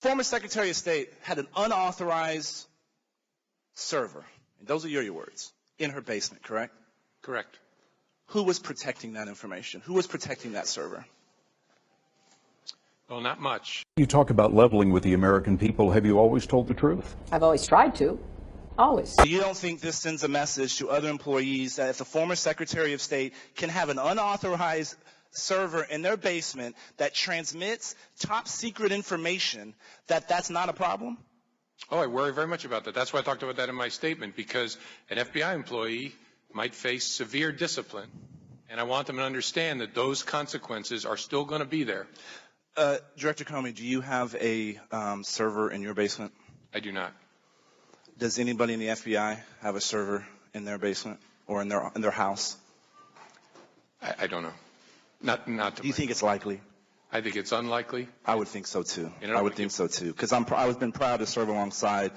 former Secretary of State had an unauthorized server, and those are your words, in her basement, correct? Correct. Who was protecting that information? Who was protecting that server? Well, not much. You talk about leveling with the American people. Have you always told the truth? I've always tried to. Always. So you don't think this sends a message to other employees that if the former Secretary of State can have an unauthorized server in their basement that transmits top secret information, that that's not a problem? Oh, I worry very much about that. That's why I talked about that in my statement, because an FBI employee might face severe discipline, and I want them to understand that those consequences are still going to be there. Director Comey, do you have a server in your basement? I do not. Does anybody in the FBI have a server in their basement or in their house? I don't know. Not to Do you think it's likely? I think it's unlikely. I would think so too. I would think so too, because I've been proud to serve alongside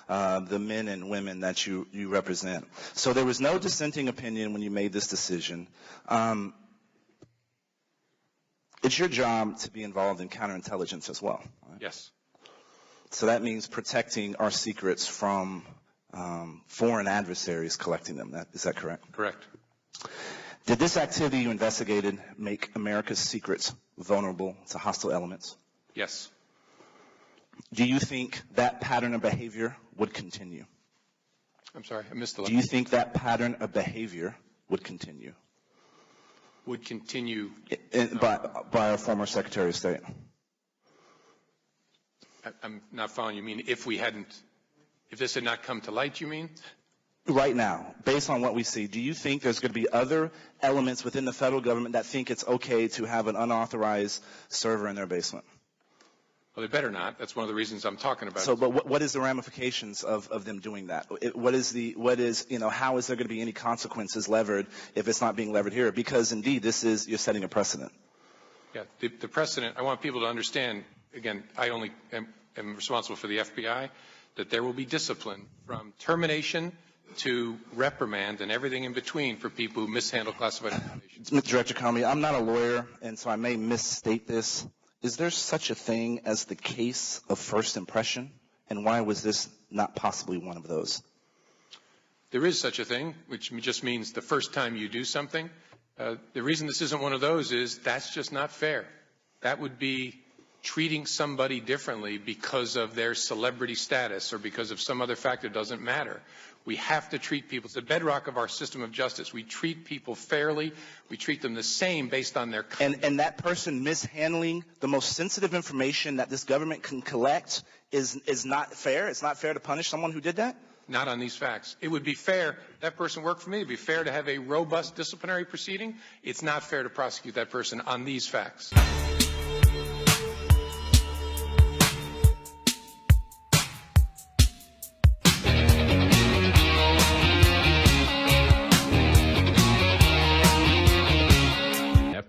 the men and women that you represent. So there was no dissenting opinion when you made this decision. It's your job to be involved in counterintelligence as well. Right? Yes. So that means protecting our secrets from foreign adversaries collecting them. Is that correct? Correct. Did this activity you investigated make America's secrets vulnerable to hostile elements? Yes. Do you think that pattern of behavior would continue? I'm sorry, I missed the last. Do you think that pattern of behavior would continue? Would continue by our former Secretary of State? I'm not following. You mean if this had not come to light, you mean? Right now, based on what we see, do you think there's going to be other elements within the federal government that think it's okay to have an unauthorized server in their basement? Well, they better not. That's one of the reasons I'm talking about it. So, but what is the ramifications of them doing that? How is there going to be any consequences levered if it's not being levered here? Because indeed, you're setting a precedent. Yeah, the precedent, I want people to understand, again, I only am responsible for the FBI, that there will be discipline from termination to reprimand and everything in between for people who mishandle classified information. Mr. Director Comey, I'm not a lawyer, and so I may misstate this. Is there such a thing as the case of first impression? And why was this not possibly one of those? There is such a thing, which just means the first time you do something. The reason this isn't one of those is that's just not fair. That would be treating somebody differently because of their celebrity status or because of some other factor. Doesn't matter. We have to treat people. It's the bedrock of our system of justice. We treat people fairly. We treat them the same based on their conduct. And that person mishandling the most sensitive information that this government can collect is not fair? It's not fair to punish someone who did that? Not on these facts. It would be fair. That person worked for me. It would be fair to have a robust disciplinary proceeding. It's not fair to prosecute that person on these facts.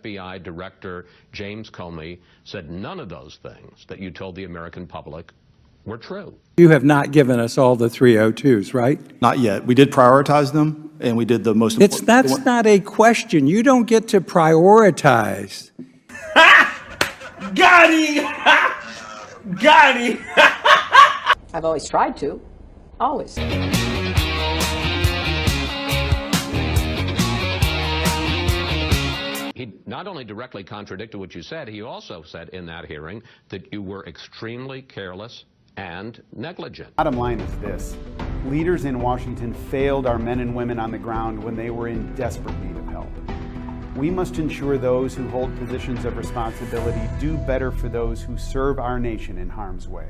FBI Director James Comey said none of those things that you told the American public were true. You have not given us all the 302s, right? Not yet. We did prioritize them, and we did the most important. That's not a question. You don't get to prioritize. Got him! Got him! I've always tried to. Always. He not only directly contradicted what you said, he also said in that hearing that you were extremely careless and negligent. Bottom line is this. Leaders in Washington failed our men and women on the ground when they were in desperate need of help. We must ensure those who hold positions of responsibility do better for those who serve our nation in harm's way.